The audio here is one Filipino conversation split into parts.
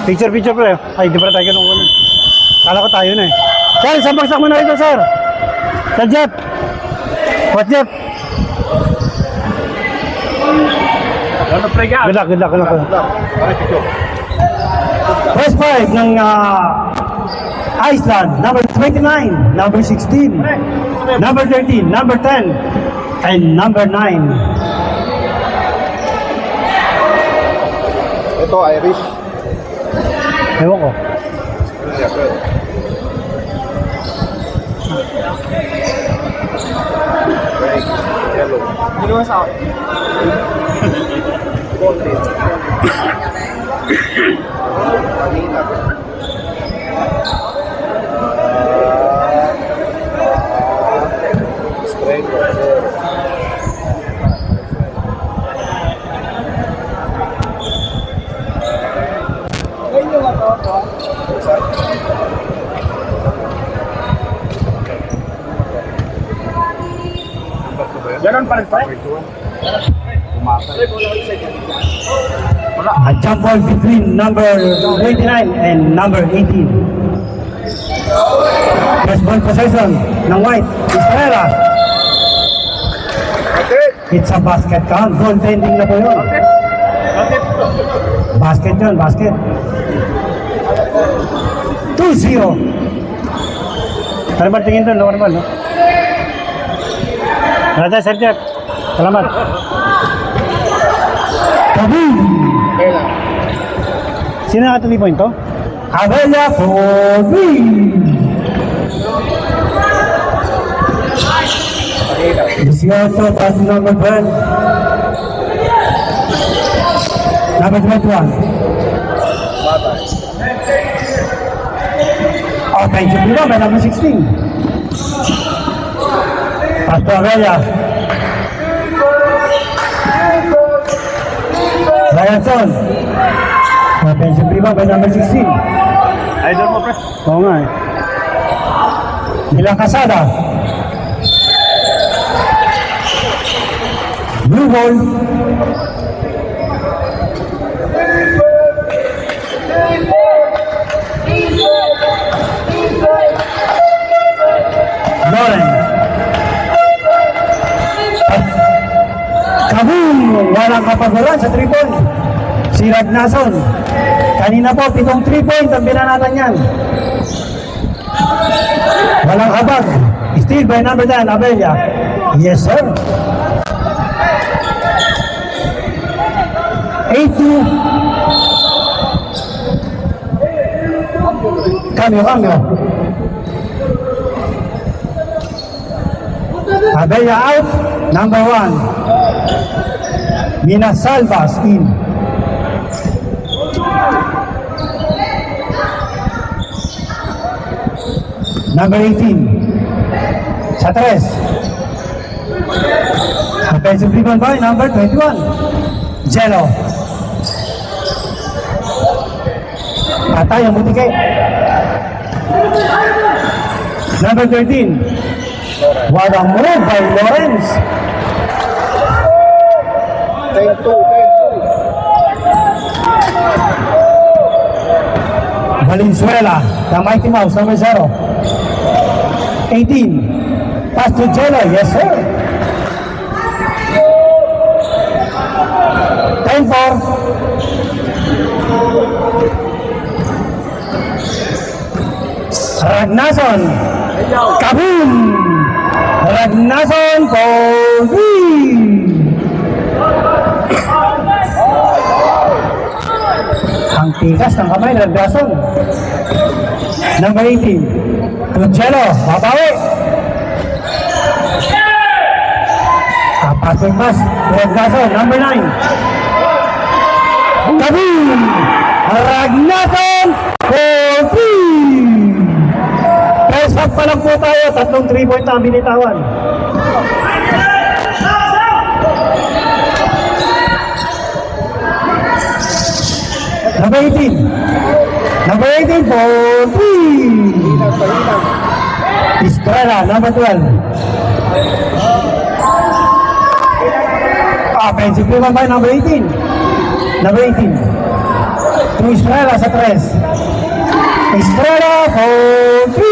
Picture, pre. Ay, di pala tayo ganun ulit. Kala ko tayo na eh. Sir, isang bagsak mo na rito, sir. Sa Jeff. What, Jeff? Good luck. First fight ng Iceland, number 29, number 16, number 13, number 10, and number 9. Ito, Irish. Ewan ko. Yellow. Ginawa sa akin. Golden. Kanina. Straight. Ganon pa rin pa? A jump ball between number 29 and number 18. First ball possession ng White. Estrella. It's a basket count. Goaltending na po yun. Basket yun, basket. 2-0. Normal tingin doon, normal, no? Raja, Sir Jeff. Salamat. Kaboom! Sino naka 3 point to? Abella for win! 18, pass number 12. Number 21. Offensive rebound by number 16. Pass to Abella. Ryanson. Offensive rebound by number 16. Idol mo, pre. Oo nga eh. Nila Casada. Blue ball. Lawrence. Kaboom! Walang kapaguran sa 3 point. Si Ragnason. Kanina po, 7 3 point ang binanatan yan. Walang habag. Steal by number 10, Abella. Yes, sir. 8-2. Cambio. Abella out. Number 1. Minas Salvas in. Number 18. Sa 3. Offensive rebound by number 21. Jello. Patay ang butike. Number 13. Walang move by Lawrence. 10-2. Valenzuela, the Mighty Mouse, number 0. 18. Pass to Jello, yes sir. 10-4. Ragnason. Kaboom! Ragnason for win! Ang tigas ng kamay ng Ragnason. Number 18. Tuchelo, babawi. Kapasok pass. Ragnason, number 9. Kaboom! Ragnason for win! Press up pa lang po tayo. 3 3 point ang binitawan. Number 18. Number 18 for 3. Estrella, number 12. Offensive rebound by number 18. Number 18. To Estrella sa 3. Estrella for 3.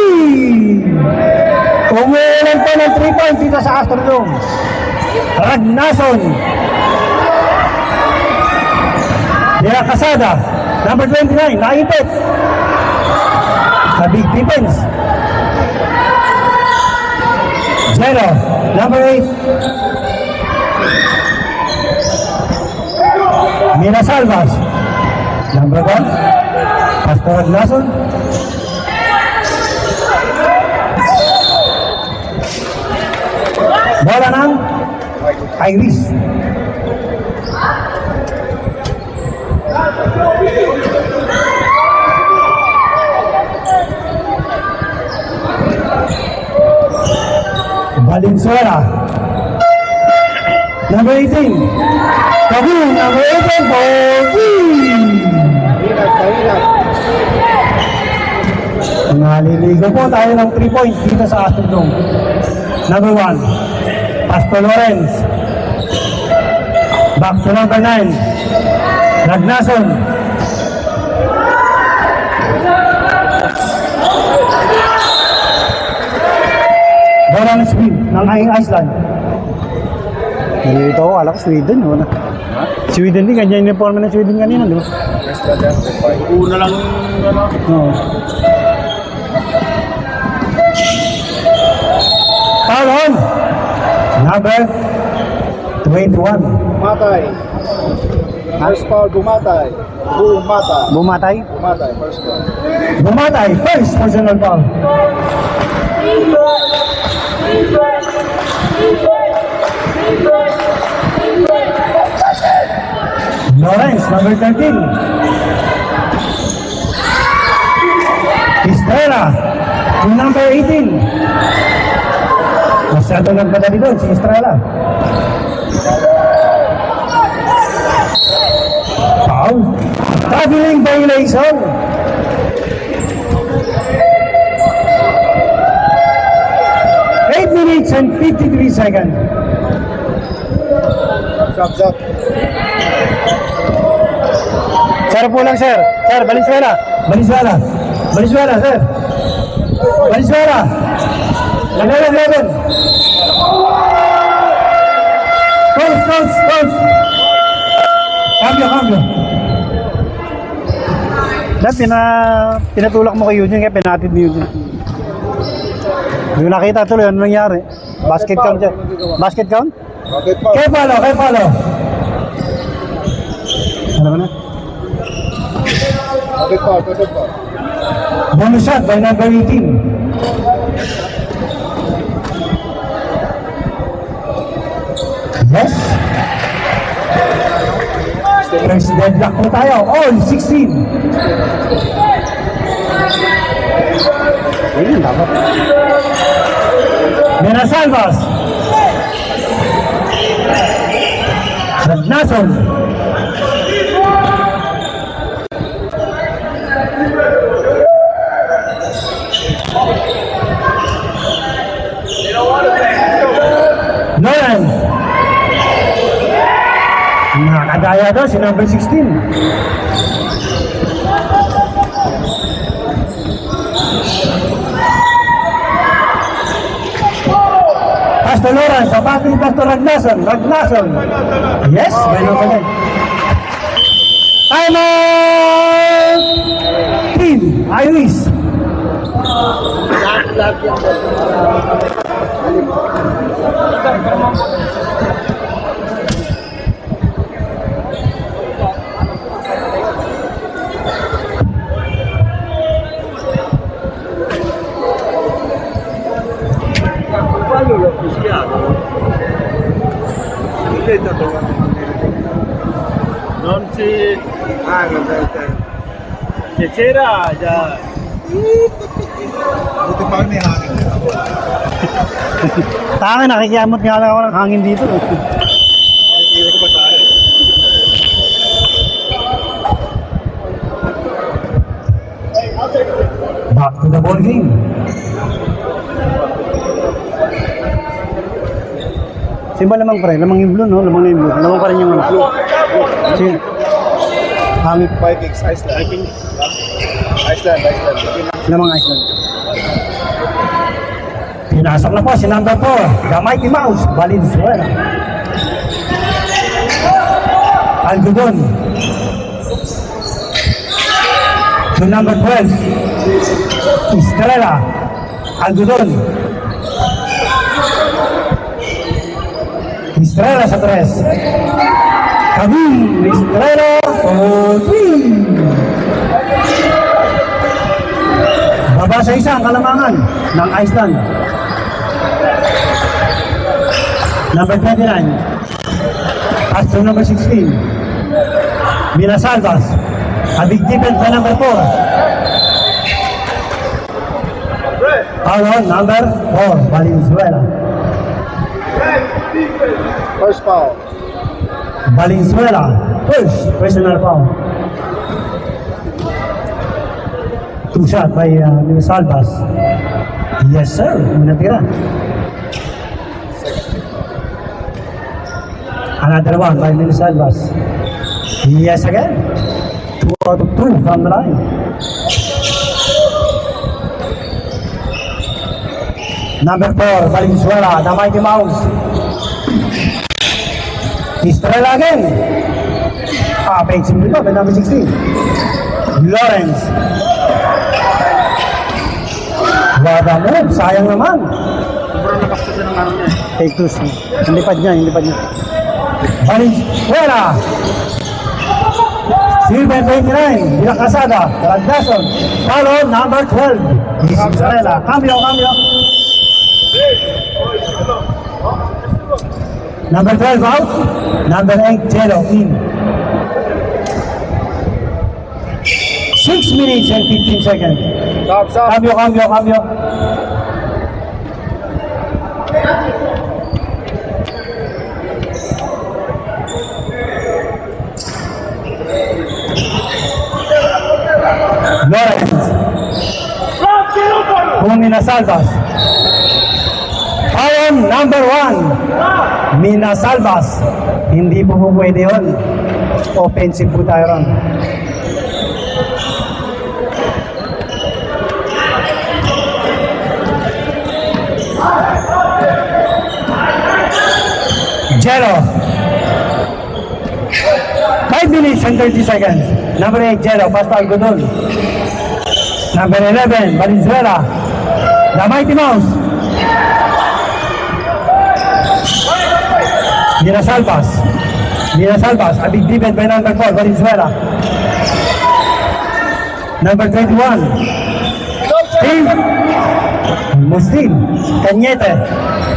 Umuulan po ng 3 points dito sa Astrodome. Ragnason. Dela Casada, number 29, naipit. Sa big defense. Jero, number 8. Mina Salvas, number 1. Pastor Ragnason. Bola ng Iris. Valenzuela, number 18. Kabu, number 18 for naliligo po tayo ng 3 points dito sa Astrodome. Number 1, Pastor Lawrence. Back to number 9, Ragnason. Bola ng speed ng Iceland. Nalito ako, alam ko Sweden. Wala. Sweden din, ganyan yung uniform ng Sweden kanina, di ba? Una lang ano. Oo. Foul on. Number 21. Bumatay. First foul, bumatay. Bumatay. Bumatay. Bumatay, first foul. Bumatay. First personal foul. Lawrence, number 13. Estrella, yung number 18. Masyado nagpadali doon si Estrella. Foul. Traveling violation. Minutes and 53 seconds. Shot. Sir po lang, sir. Sir, Valenzuela. Valenzuela, sir. Valenzuela. 11. Coach. Cambio. Dahil pinatulak mo kay Eugene, kaya pinatid ni Eugene. Hindi ko nakita tuloy, ano nangyari? Basket count dyan. Basket count? Bakit foul? Kay Palo. Ano ba na? Bakit foul? Bonus shot by number 18. Yes. First deadlock po tayo. All 16. Ayun, dapat. Mina Salvas. Ragnason. Lawrence. Nakadaya daw si number 16. Pastor Lawrence, sapatin Pastor Ragnason. Yes, mayroon ka din. Time out! Team Iris. Non si... C'era già... Buti pa may hangin. Tangin, nakikiamot nga lang ako ng hangin dito. Nakikita ko ba tayo? Back to the ball game. Simba lamang pa rin, lamang yung blue, no? Lamang na yung blue. Lamang pa rin yung ano. Sige. Hangit Vikings, Iceland. Vikings. Iceland. namang Iceland. Pinasok na po si number 4, the Mighty Mouse, Valenzuela. Algodon. To number 12, Estrella. Algodon. Estrella sa 3. Kabum! Estrella. Baba sa isa ang kalamangan ng Iceland. Number 29. Pass to number 16. Minasalvas. A big defense by number 4. Foul on number 4, Valenzuela. First foul. Valenzuela, first personal foul. 2 shot by Minasalvas. Yes sir, natira. Another one by Minasalvas. Yes again. 2 out of 2 from the line. Number 4, Valenzuela, the Mighty Mouse. Estrella again. Painting dito by number 16. Lawrence. What a move, sayang naman. Sobrang nakapos ng ano niya. Take 2. Hinlipad niya. Valenzuela. Silver 29, Bilang Casada, Ragdason. Follow number 12. Estrella. Cambio. Number 12 out. Number 8, Jello in. 6 minutes and 15 seconds. Stop. Cambio. Lawrence. Minasalvas. Foul number 1. Minasalvas. Hindi po pwede yun. Offensive po tayo ron. Jello. 5 minutes and 30 seconds. Number 8, Jello. Pass to Algodon. Number 11, Valenzuela. The Mighty Mouse. Minasalvas. A big defense by number 4, Valenzuela. Number 21, Steve. Muslim. Cañete.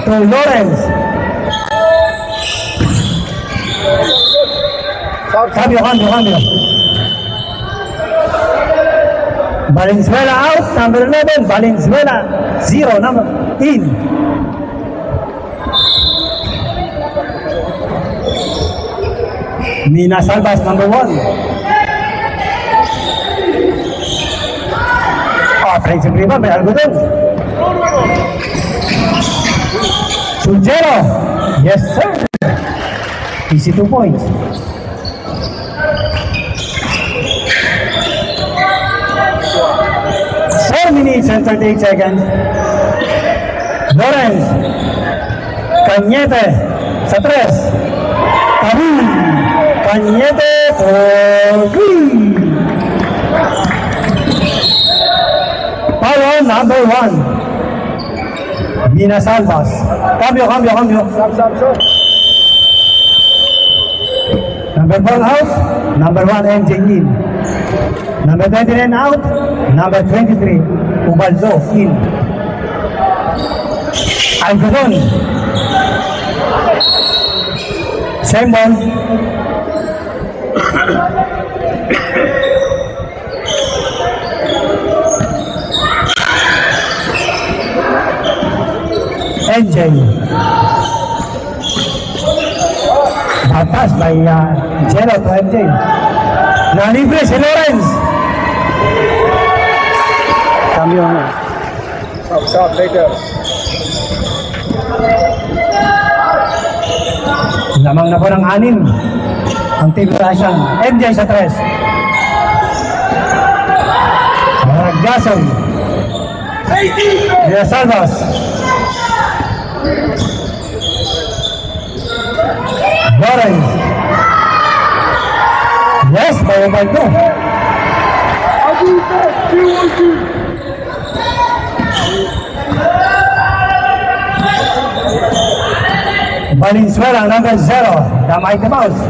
To Lawrence. Cambio. Valenzuela out, number 11, Valenzuela 0, number in. Minasalvas, number 1. Friendship riba, may Algodon. Sujero, yes sir. Easy 2 points. 4 minutes and 38 seconds. Lawrence. Cañete. Sa 3. Kabum. Cañete for green. Foul number 1. Minasalvas. Cambio. Stop. Number 4 out. Number 1, MJ in. Number 29 out. Number 23, Ubaldo in. Algodon. Same ball. NJ. Batas by Jello to MJ. Nalibre si Lawrence. Cambio na. Stop later. Lamang na po ng 6 ang Team Russian. MJ sa 3. Ragnason. Villasalvas. Lawrence. Yes, bayang to. Valenzuela, number 0. The Mighty Mouse.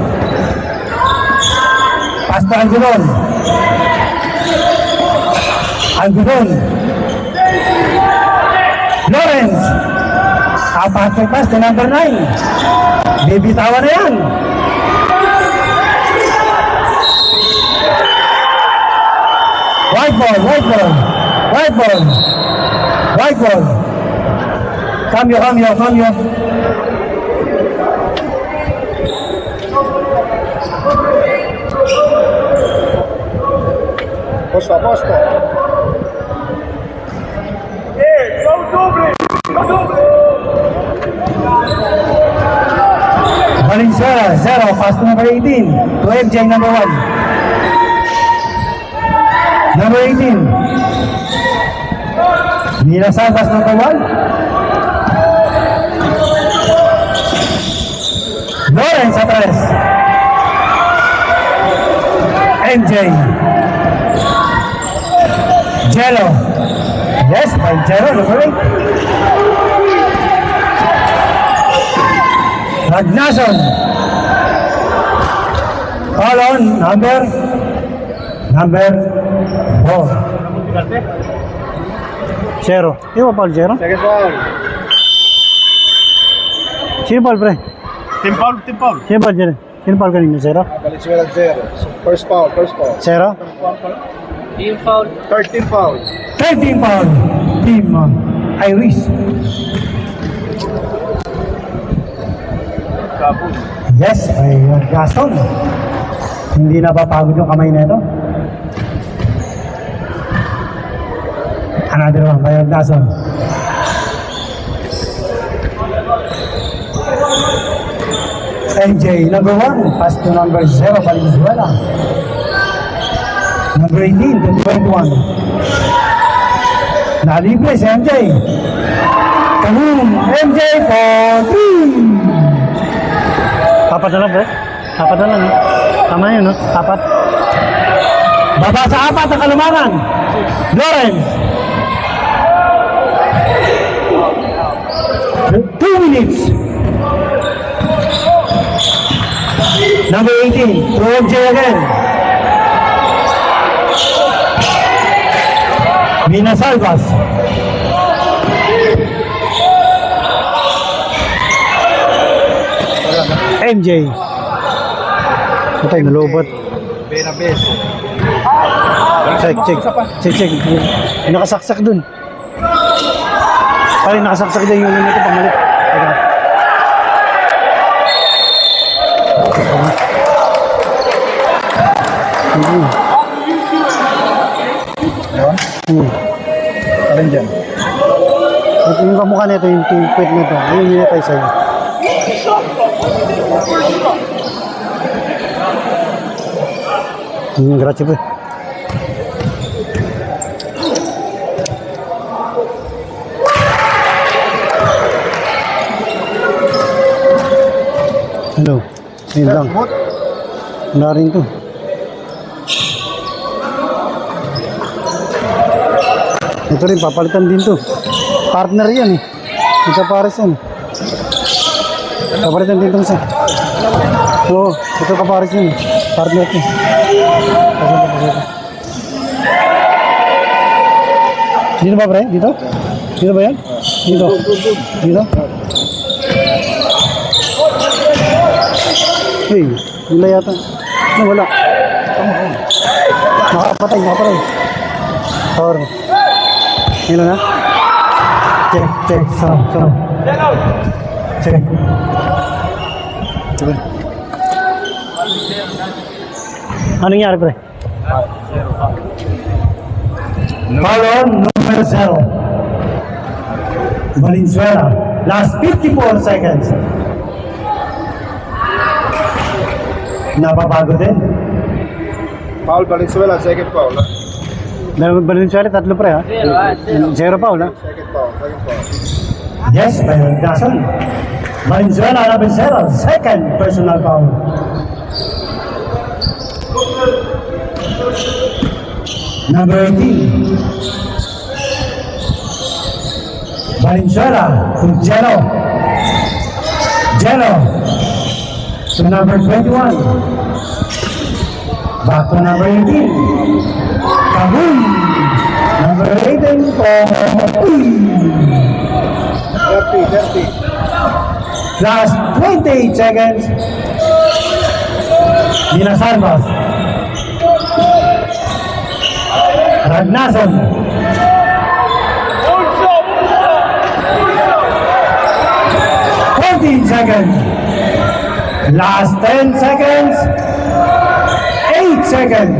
Pass to Algodon. Algodon. Lawrence. Apat na pass to number 9. Bibitawan na yan. White ball, white ball. White ball. White ball. Cambio, cambio, cambio. Posto, posto. Valenzuela, 0. Pass to number 18. To MJ, number 1. Number 18. Villasalvas, number 1. Lawrence, atrás. MJ. Jello. Yes, by Jello, number 8. Ragnason. Call on number 4. Zero. Sino Paul, zero? Second foul. Sino Paul, pre? Team foul, team foul. Sino Paul, zero? Sino Paul kanina, zero? Valenzuela 0. First foul, first foul. Zero? Team foul. Third team foul. 13 pound. Team Iris. Yes, ay Gaston. Hindi na papagod yung kamay na ito. Another one by Gaston. MJ, number 1. Pass to number 0, Valenzuela. Number 18, 21. Nalibre si MJ. Kaboom! MJ for 3! Apat na lang, bro. Apat na lang, eh. Tama yun, no? Apat. Baba sa apat ang kalumangan. Lawrence. 2 minutes. Number 18, to MJ again. Villasalvas. MJ. Patay, nalobot. Benabes. Check. May nakasaksak dun. Parang nakasaksak din yung limit ito pamalit. Alin dyan? Yung kamukha nito, yung quit nito. Ayun yun tayo sa'yo. Grazie po. Hello. Ayun lang. Wala rin to. Ito rin, papalitan din to. Partner yan eh. Ito pares yan. Papalitan din to isa. Oo, ito kapares yan eh. Partner to. Dito ba, pre? Dito? Dito ba yan? Dito? Dito? Hey, wala yata. Ano, wala. Nakapatay. Power. Yun na? Check. Sarap. Check. Anong nangyari, pre? Foul on number 0. Valenzuela. Last 54 seconds. Napabago din. Foul Valenzuela, second foul. Valenzuela, tatlo pre ha? Zero foul ha? Second foul. Second foul. Yes, by Ragnason. Valenzuela, number 0, second personal foul. Number 18. Valenzuela to Jello. Jello to number 21. Back to number 18. Kaboom! Number 18 for Dirty, dirty. Last 28 seconds. Nina Salvas. Ragnason. Seconds. Last 10 seconds. 8 seconds.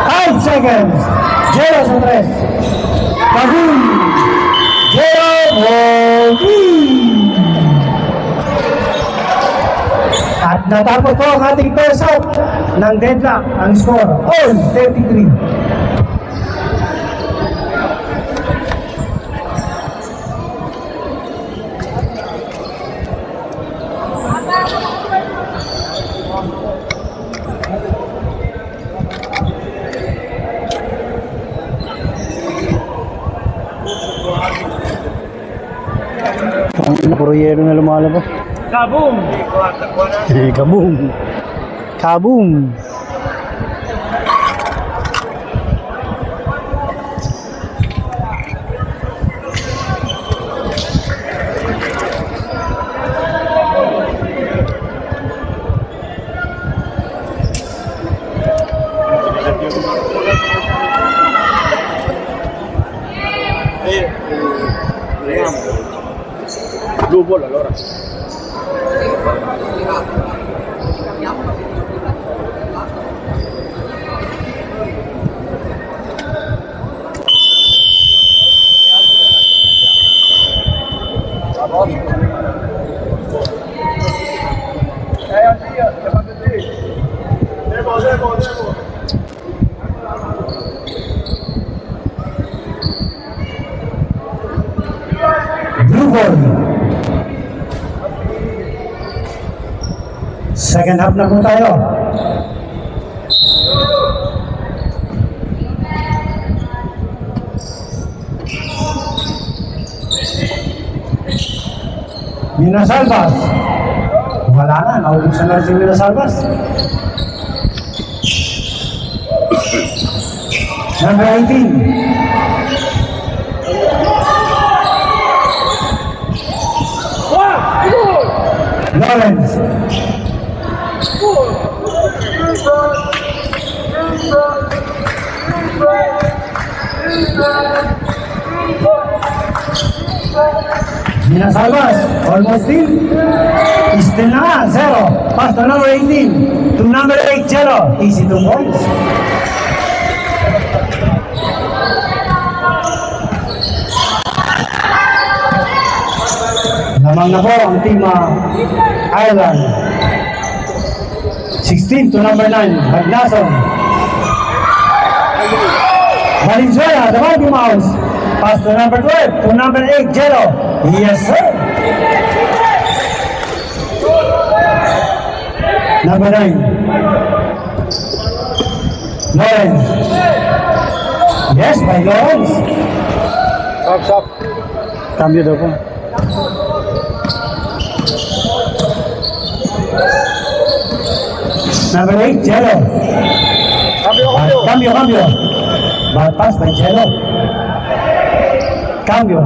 5 seconds. 0 sa 3. Kaboom! 0 At natapos po ang ating first out ng deadlock. Ang score, all 33. Puro yelo na lumalabas. Kaboom! Kaboom! Kaboom! Blue ball allora. Blue ball. Second half na po tayo. Mina Salvas. Wala na, naubusan na rin si Mina Salvas. Number 18. Lawrence. Mina Salvas, almost in. Still na, 0. Pass to number 18. To number 8, 0. Easy 2 points. Lamang na po ang team Ireland. 16 to number 9, Magnason. Valenzuela, the Mighty Mouse. Pass to number 12, to number 8, Jello. Yes, sir. Number 9. Lawrence. Yes, by Lawrence. Up, up. Cambio daw po. Number 8, Jello. Cambio, cambio. Bad pass by Jello. Cambio.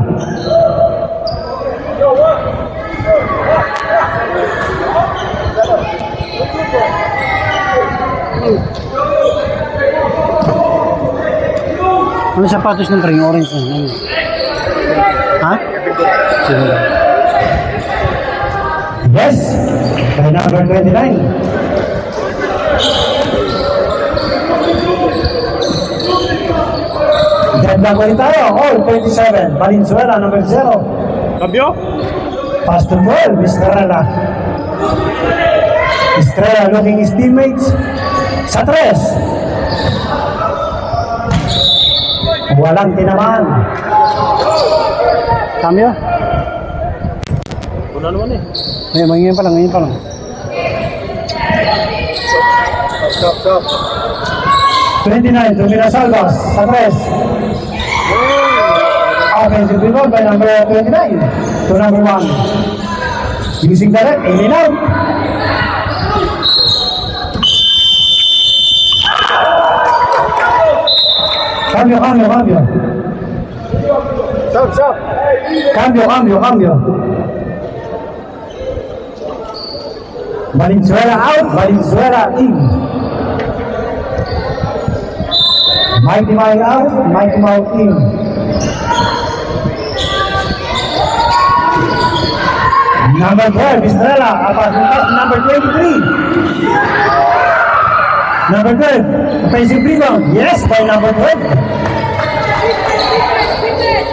Ano sapatos ng ring orange na? Ano? Ha? Sige. Yes, by number 29. Deadlock ulit tayo, all 27. Valenzuela, number 0. Cambio? Pass to 12, Estrella. Estrella looking his teammates. Sa 3. Walang tinamaan. Cambio? Wala naman eh. Ngayon, ngayon pa lang, ngayon pa lang. Stop. 29, Domina Salvas, sa 3. Offensive rebound by number 29 to number 1. Using the red, in and out. Cambio. Stop. Cambio. Valenzuela out, Valenzuela in. Mighty Mike out, Mighty Mike in. Number 12, Estrella, pass number 23. Number 12, offensive rebound. Yes, by number 12.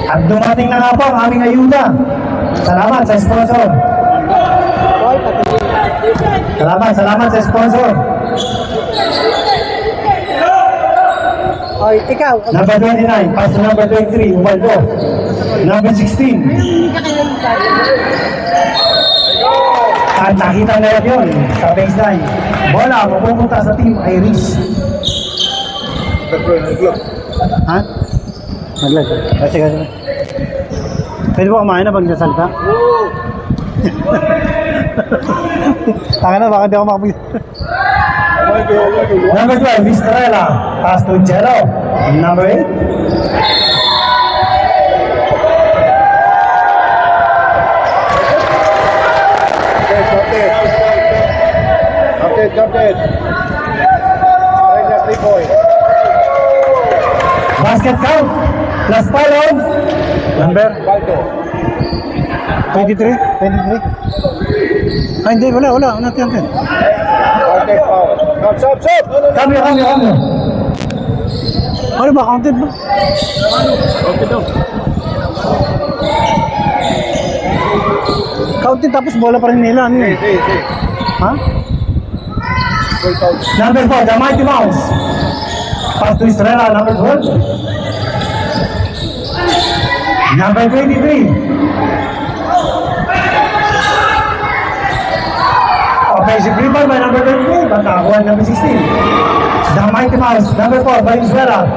At dumating na nga po ang aming ayuda. Salamat sa sponsor. Salamat sa sponsor. Oy, ikaw. Number 29, pass to number 23, Ubaldo. Number 16. At nakita na yun sa baseline. Bola, mapupunta sa team Irish. Ha? Naglag. Kasi. Pwede ba kumain na pag nasalita? Tanga na, baka di ako makapag... Number 12, Estrella. Pass to Jello. Number 8. Captain. Strike na 3-point. Basket count. Plus follow. Number Baldo. 23? Ay, hindi, wala. Natin. Counted foul. Stop. Cambio. Ano ba, counted ba? Okay daw. Counted tapos bola pa rin nila. Ano yun? See. Ha? Full foul. Number 4, the Mighty Mouse. Pass to Estrella, number 12. Number 23. Offensive rebound by number 23, but nakakuha number 16. The Mighty Mouse, number 4, by Estrella.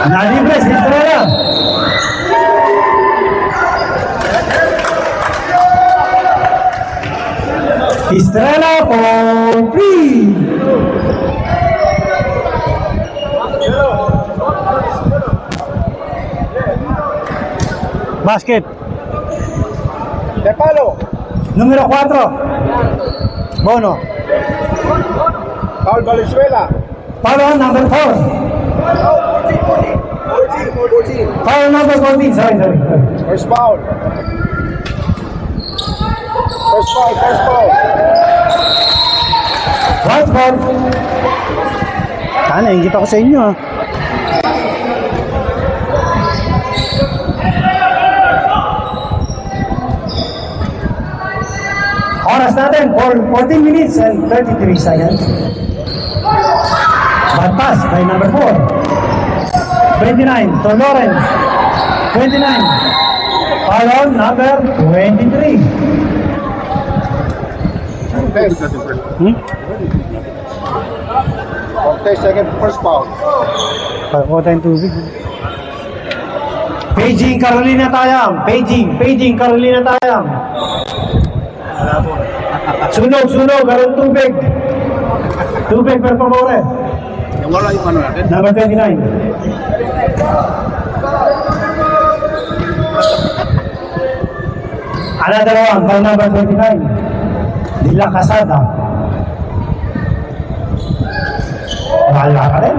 Nalibre si Estrella. Estrella for 3. Basket. De palo. Número 4. Bono. Foul Valenzuela. Follow number 4. Follow number 14. Sorry. First foul. One foul. Sana, ingit ako sa inyo ha. Oras natin for 14 minutes and 33 seconds. Bad pass by number 4. 29 to Lawrence. 29. Follow number 23. Contest second first foul. Pagkuha tayong tubig. Paging Carolina Tayam. Paging Carolina Tayam. Sunog, karoon tubig. Tubig per favore. Yung wala yung ano natin. Number 29. Another one by number 29. Dila Casada. Wala ka rin.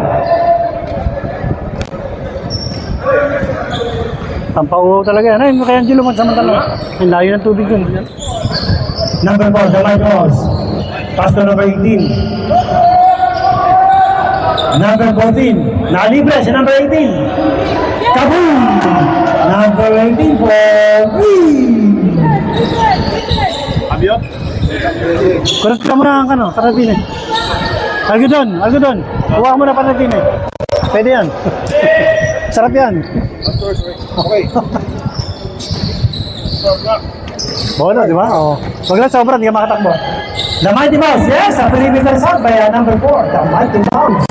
Pampauhaw talaga yan. Ay, kaya Angelo magsamantala. Ang layo ng tubig dun. Number 4, the Mike Rose. Pass to number 18. Number 14. Nalibre si number 18. Kaboom! Number 18 for 3. Abio? Kurot ka muna ang Paratine. Algodon. Huwag mo na Paratine. Pwede yan. Sarap yan. Sorry. Okay. Bono, di ba? Oo. Wag lang sobra, hindi ka makatakbo. The Mighty Mouse, yes, a perimeter shot by number 4, the Mighty Mouse,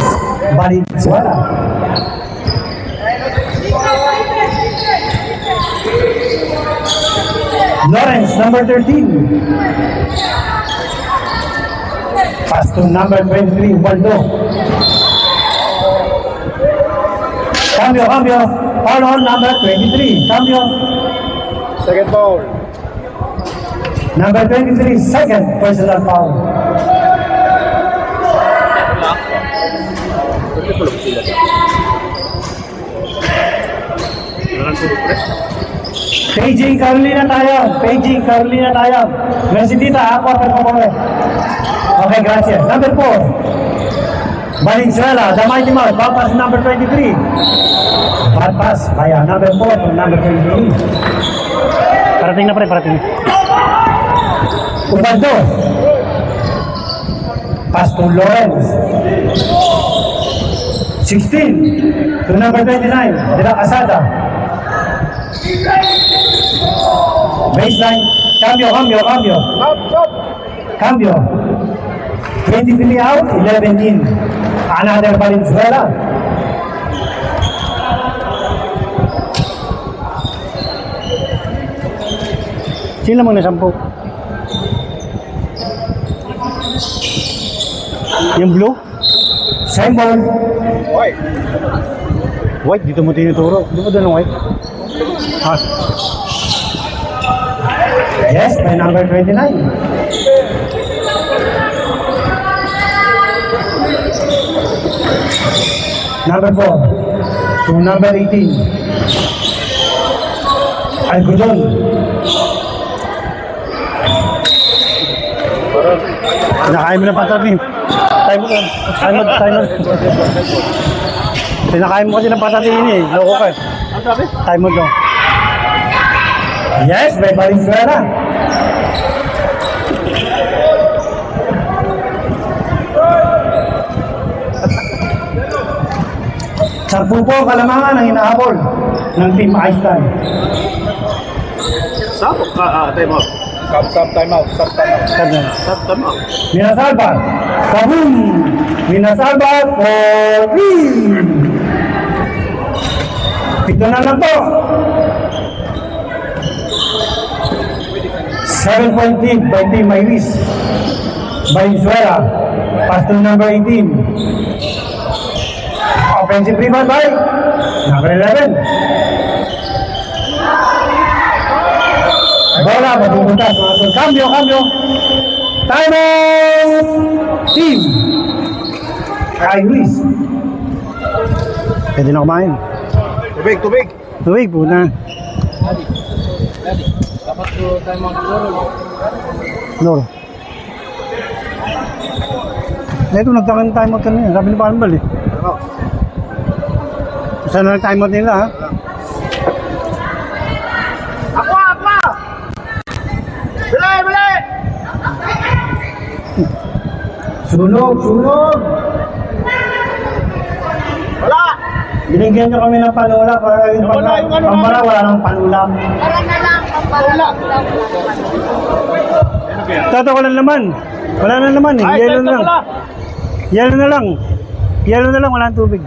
Valenzuela. Lawrence, number 13. Pass to number 23, Waldo. Cambio. Foul on number 23. Cambio. Second foul. Number 23, second personal foul. Paging Carolina tayo. Mercedita, ako per favor. Okay, gracias. Number 4, Valenzuela, the Mighty Mouse, ball pass number 23. Bad pass by number 4 to number 23. Parating na pre, parating. Ubaldo. Pass to Lawrence. 16 to number 29, De La Casada. Baseline. Cambio. Cambio. 23 out, 11 in. Another Valenzuela. Sila muna 10. Yung blue? Same ball. Okay. White, dito mo tinuturo. Di ba doon ang white? Ha? Yes, by number 29. Number 4 to number 18. Algodon. Pinakain mo ng patatin. Time out. Pinakain mo kasi ng patatin eh. Loko ka eh. Ano sabi? Time out daw. Yes, by Valenzuela. Sampu po kalamangan ang inahabol ng Team Iceland. Stop. Time out. Stop time out. Time out. Minasalba. Kaboom! Minasalba for win! Pito na lang po. 7 lead by Team Iris. Valenzuela. Pass to number 18. Offensive rebound by number 11. Bola, mapupunta sa mga sul. Cambio. Time out! Team Iris. Pwede na kumain. Tubig. Tuwig po na. Dapat ko time out siguro. Loro. Ito, nagtakan time out kanina. Sabi ni Palmbal eh. Ano? Saan na nag-time out nila ha? Ako! Bilay! Sunog! Wala! Binigyan nyo kami ng panula para yung Wala, yung ano pambara, wala ng panulam. Para na lang, Wala. Tato ko lang naman. Wala na naman eh. Yellow na lang. Yellow na lang, wala nang tubig.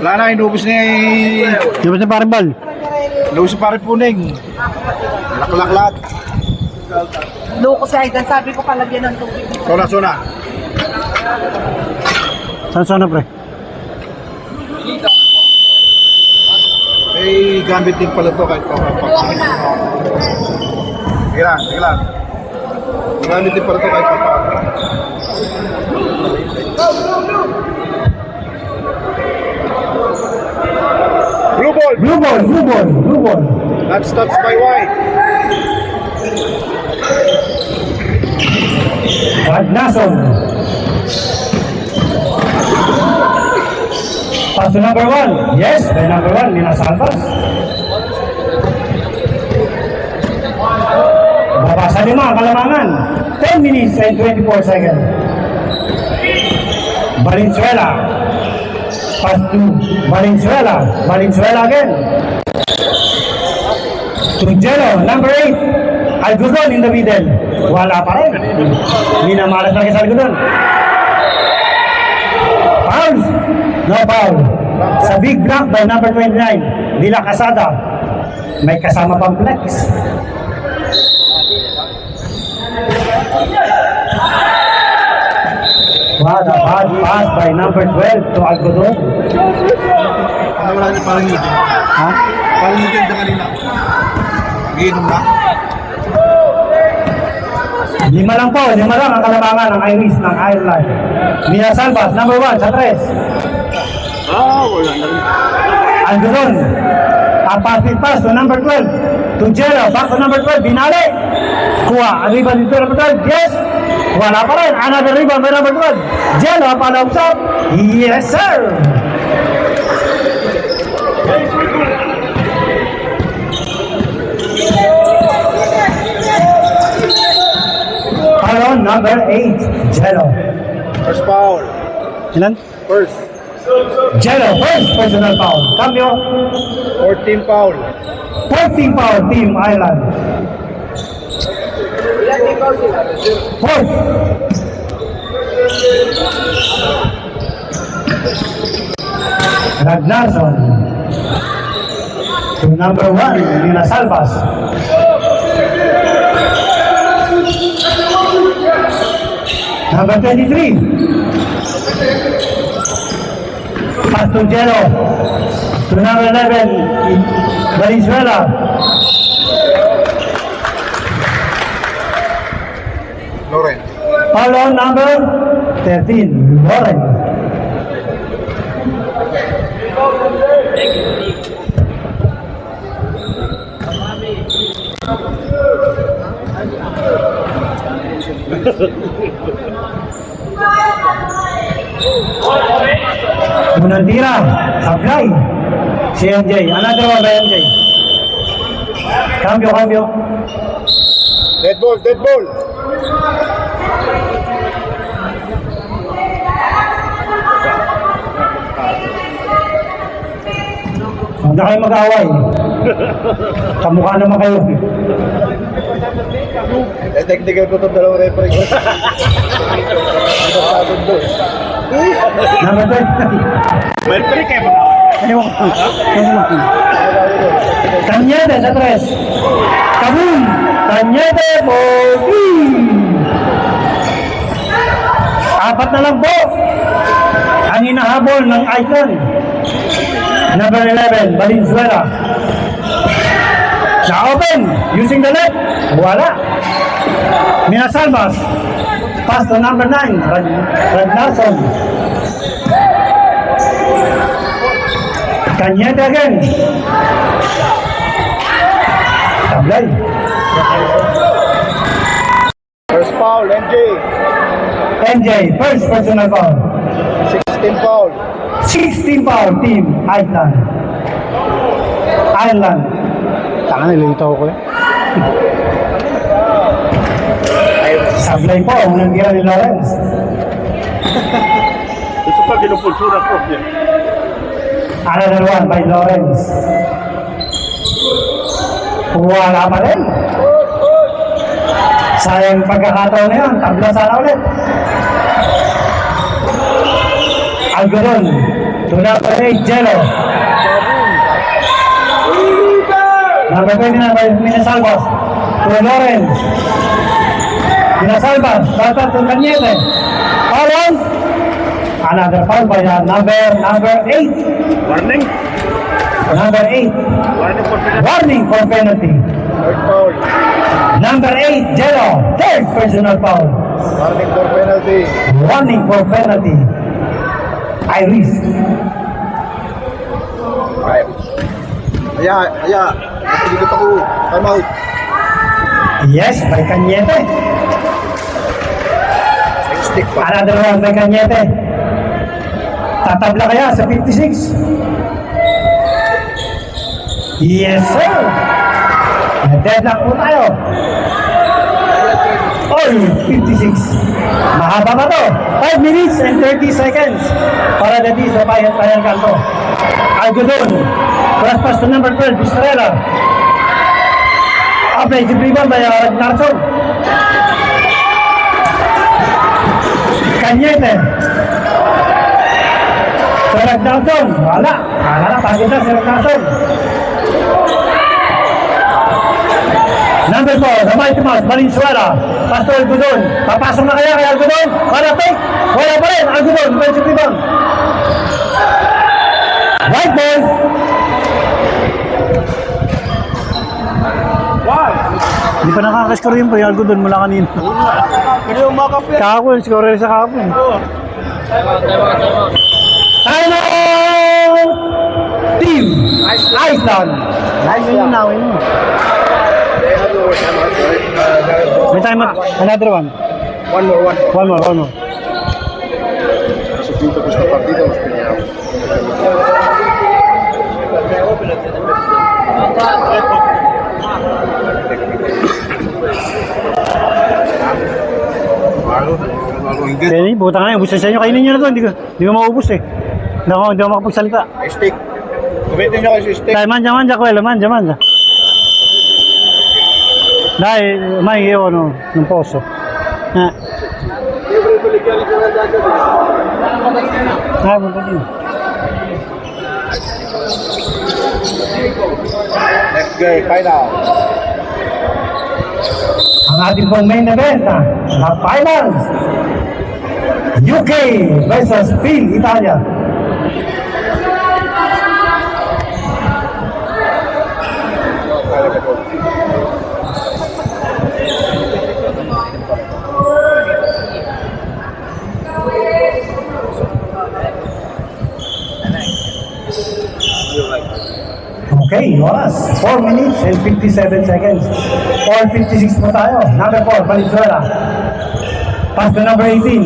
Wala na, inubos ni... Di ba sa Palmbal? Inubos si pare Puning. Laklak. Loko si Aidan, sabi ko palagyan ng tubig. Sona. Saan na pre? May gambit din pala to kahit pa. Sige lang. May gambit din pala to kahit pa. Blue ball. That stops by White. Nason. Pass to number 1. Yes, by number 1, Mina Salvas. Babasa 5, Kalamangan. 10 minutes and 24 seconds. Valenzuela. Pass to Valenzuela. Valenzuela again. To Jello, number 8. Algodon in the middle. Wala pa rin. Minamalas na sa Algodon. Foul. No foul. Sa big block by number 29. Villa Casada. May kasama pang flex. What a bad pass by number 12 to Algodon. Ano wala niya parang yun? Ha? Parang yun sa kanina. Giinom na. 5 lang po, 5 lang ang kalamangan ng Irish ng Ireland. Mia Salvas, number 1 sa 3. Wala na rin. Algodon. A pass to number 12. To Jello, back to number 12. Binali. Kuha. Ang rebound dito number 12. Yes. Wala pa rin. Another rebound by number 12. Jello, pala up. Yes, sir. Foul on number 8. Jello. First foul. Ilan? First. Jello, first personal foul. Cambio. 14 foul. 14 foul, Team Ireland. Fourth. Ragnarsson. To number 1, Nina Salvas. Number 23. Pass to Jello. To number 11, Valenzuela. Loren. Foul on number 13, Lauren. Unang tira, sablay. Si MJ, another one by MJ. Cambio. Dead ball, dead ball. Huwag na kayo mag-away. Kamukha naman kayo. Technical ko itong dalawang referee. Number 20. Referee kayo ba? Ewan ko. Cañete sa 3. Kaboom! Cañete for Apat na lang po ang hinahabol ng Icon. Number 11, Valenzuela. Na-open using the net. Wala. Mina Salvas. Pass to number 9, Ragnarsson. Cañete again. Tablay. First foul, MJ. MJ, first personal foul. 16 foul. 16 foul, Team Ireland. Ireland. Taka na, ililitaw ko eh. Sablay po, unang tira ni Lawrence. Ito pa ginupulsura ko. Another one by Lawrence. Wala pa rin. Sayang pagkakataon na yun. Tabla sana ulit. Algodon. To number 8, Jello. Number 29 by Minasalvas. To Lawrence. Minasalvas. Tata to Cañete. Foul on. Another foul by number 8. Warning. Number 8. Warning for penalty. Warning for penalty. Third foul. Number 8, Jello. Third personal foul. Warning for penalty. Warning for penalty. Iris. Aya. Napiligot ako. Time out. Yes, by Cañete. Stick pa. Another one by Cañete. Tatabla kaya sa 56. Yes, sir. Deadlock po tayo. Oy, 56. Mahaba ba to? 5 minutes and 30 seconds para dati sa Bayan Kanto. Algodon. Cross pass to number 12, Estrella. Apply si Pribon by Narson. Cañete. Sir Narson. Wala na, pagod na Sir Narson. Number 4, the Mighty Mouse, Valenzuela. Pastor Algodon. Papasok na kaya kay Algodon? Para take. Wala pa rin. Algodon. Offensive si Pribon. White ball. Hindi pa nakakascore yun po yung Algodon mula kanina. Hindi yung makap yan. Kahapon, scorer sa kahapon. Time out! Team Iceland. Nice yun na, yun. May time out. Another one. One more. One more. Su quinto questo partito lo speriamo. Penny, buta nga yun. Busa sa inyo. Kainin nyo na to. Hindi ko maubos eh. Hindi ako makapagsalita. Stick. Gamitin niyo kayo si stick. Dai, manja, Kuela. Manja. Dai, mai io non posso. Punta din. Next game, final. Ang ating pong main event na finals. UK versus Phil Italia. Okay, oras. 4 minutes and 57 seconds. 4:56 po tayo. Number 4, Valenzuela. Pass to number 18.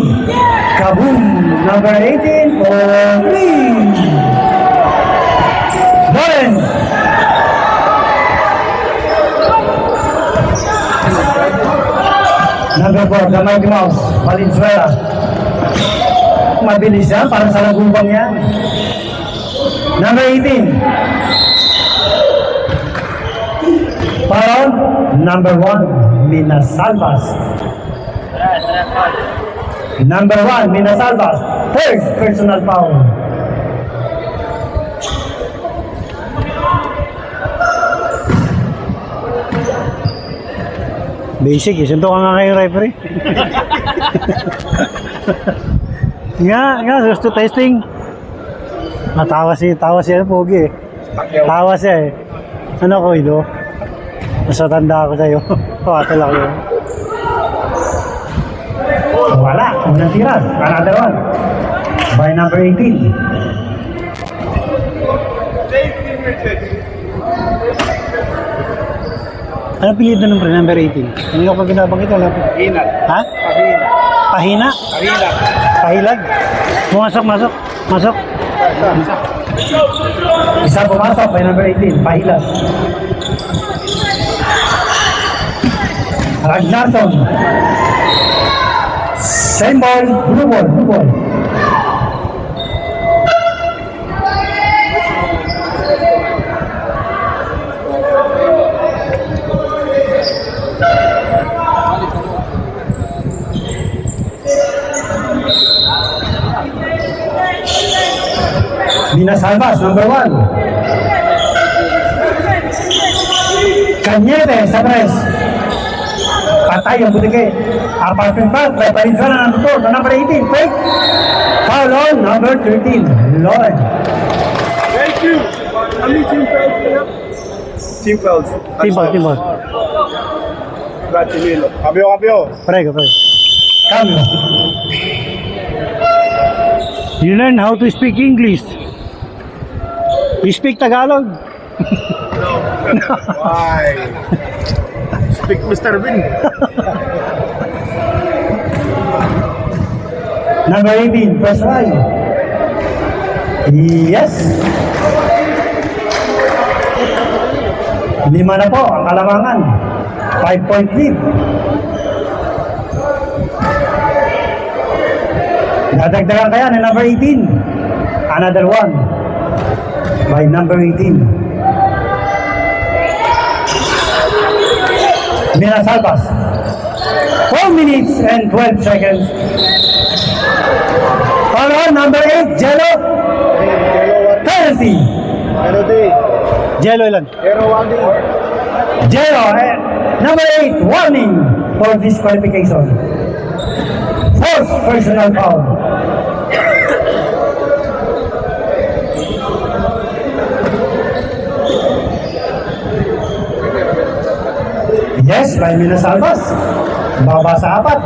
Kaboom! Number 18 for Green. Lawrence. Number 4, the Mighty Mouse, Valenzuela. Mabilis yan, parang sa lagubang yan. Number 18. Foul, number 1, Minasalvas. Number 1, Minasalvas. Third personal foul. Basic eh. Sunto ka nga kayo referee. Nga, gusto testing. Tawa siya, pogi eh. Tawa siya eh. Ano ko, Ido? Mas matanda ako sa'yo. Pawata lang yun. Wala, unang tira. Another one. By number 18. Ano pilid na ng number 18? Ano yung pag binabanggit? Pahina. Ha? Pahina. Pahina? Pahilag? Masok. Isa pumasok by number 18. Pahilas. Ragnarsson. Same ball. Blue ball. Minasalvas, number 1. Cañete sa press. Patay ang butike. Apartment back by Valenzuela, number 18. Fake. Foul on number 13. Lauren. Thank you. How many team fouls do you have? Team fouls. Timbal. Gratulilo. Cambio. Prego. Cambio. You learn how to speak English. You speak Tagalog? Why? Speak Mr. Bean. Number 18, first line. Yes. 5 na po ang kalamangan. 5-point lead. Dadagdagan kaya ng number 18. Another one. By number 18. Minas Alpas. 4 minutes and 12 seconds. Follow on, number 8, Jello. Penalty. Penalty. Jello ilan? Pero 1 Jello, number 8, warning for disqualification. Fourth personal foul. Yes, by Minas Alpas. Baba sa 4.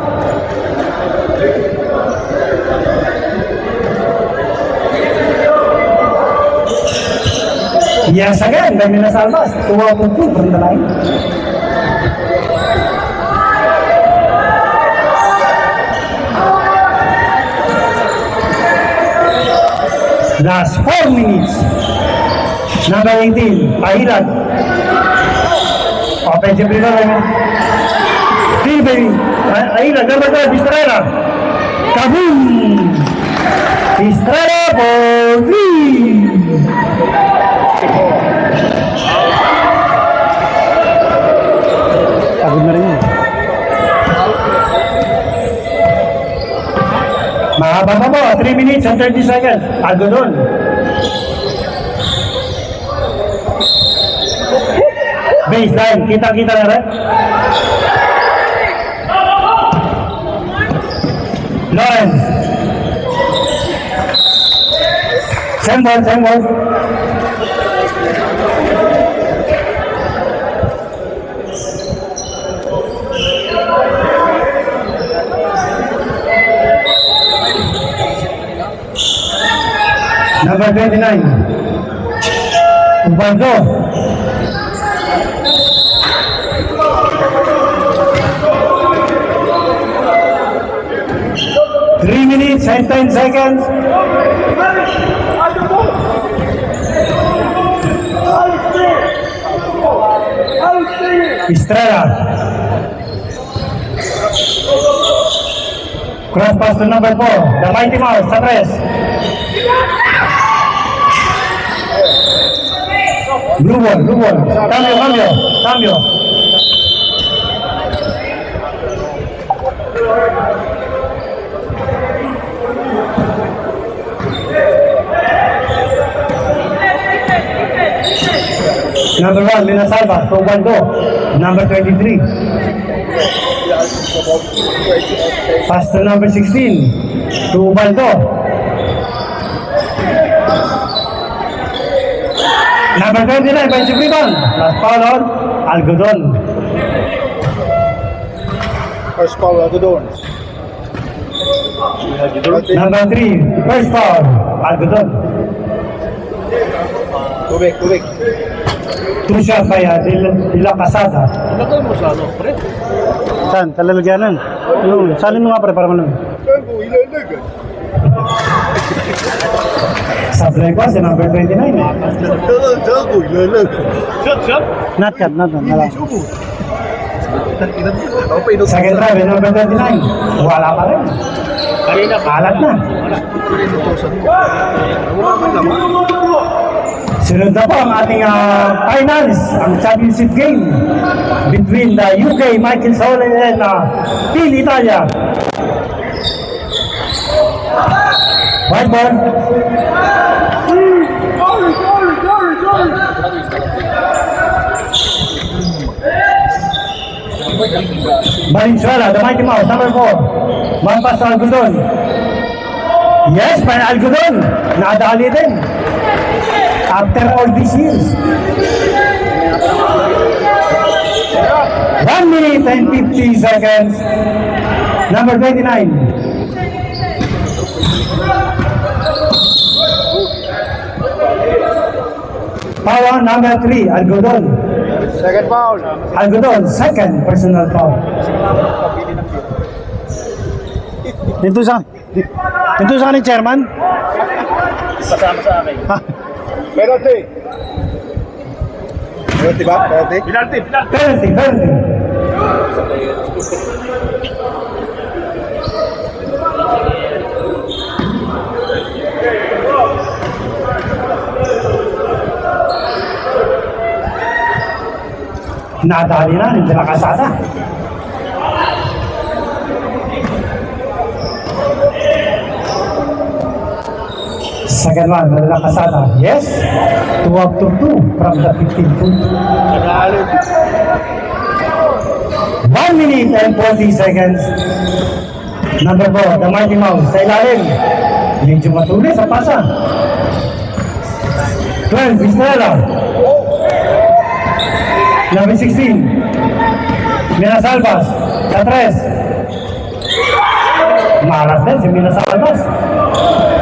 Yes again, by Minas Alpas. 2 out of 2 from the line. Last 4 minutes. Number 18, Pahilag. Offensive rebound. Steven Pahilag, number 12, Estrella. Kaboom! Estrella for 3. Pagod na rin yun. Mahaba pa po, 3 minutes and 30 seconds. Algo doon. Baseline, kita-kita na rin. Lawrence. Same ball, same ball. Number 29. Ubaldo. Three minutes and 10 seconds. Estrella. Cross pass to number 4. The Mighty Mouse, sa 3. Blue ball, blue ball. Cambio, cambio, cambio. Number 1, Minas Alpas, Ubaldo. Number 23. Pass to number 16. To Ubaldo. Number 29, by Sibriban. Last foul on Algodon. First foul, Algodon. Number 3, first foul, Algodon. Tubig, tubig. 2 shot by Dila Casada. Lagay mo sa ano, pre? Saan? Talalagyanan? Ano? Salin mo nga pre para malamig. Saan ko ilalag? Supply ko si number 29. Saan ko ilalag? Shot, shot. Not cut, not cut. Wala. Second drive, number 29. Wala pa rin. Alat na. Sunod na po ang ating finals, ang championship game between the UK Michael Solon and Team Italia. White ball. Valenzuela, the Mighty Mouse, number 4. Mampas sa Algodon. Yes, by Algodon. Nadali din. After all these years. 1 minute and 50 seconds. Number 29. Foul on number 3, Algodon. Second foul. Algodon, second personal foul. Dito sa ni chairman? Kasama sa akin. Ha? Penalty. Penalty ba? Penalty? Penalty, penalty. Penalty. Nadali na rin sila kasada. Second one, Manila Kasada. Yes, 2 up to 2 from the 15-2. 1 minute and 40 seconds. Number 4, the Mighty Mouse. Sa ilalim. Medyo matulis sa pasa. 12, Estrella. Number 16, Mina Salvas. Sa 3. Malas din si Mina Salvas.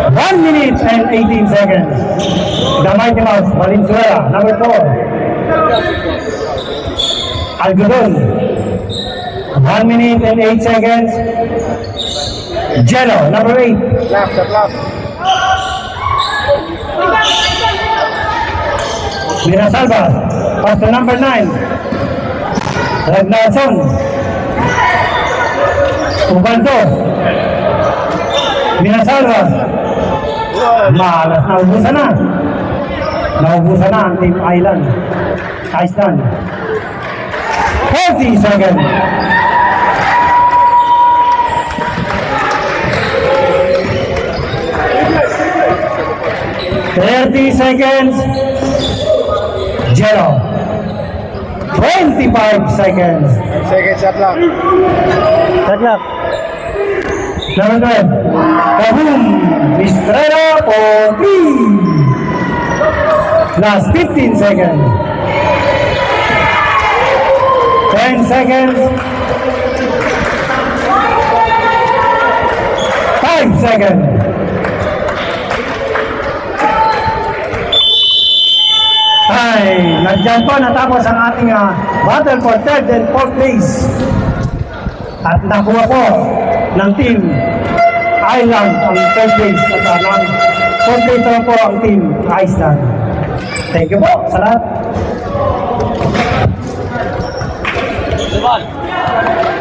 1 minute and 18 seconds. The Mighty Mouse, Valenzuela. Number 4, Algodon. 1 minute and 8 seconds. Jello, number 8. Lap, sa lap. Mina Salvas. Pass to number 9. Ragnarsson. Ubaldo. Mina Salvas. Malas, naubusan na. Naubusan na ang Team Iceland. 40 seconds. Jello. 25 seconds. Second shot lang. Shot clock. Number 12. Kaboom! Estrella for 3. Last 15 seconds. 10 seconds. 5 seconds. Ay, nandiyan po natapos ang ating battle for third and fourth place. At nakuha po ng Team Iceland ang third place at ang fourth place naman po ang Team Iceland. Thank you po sa lahat.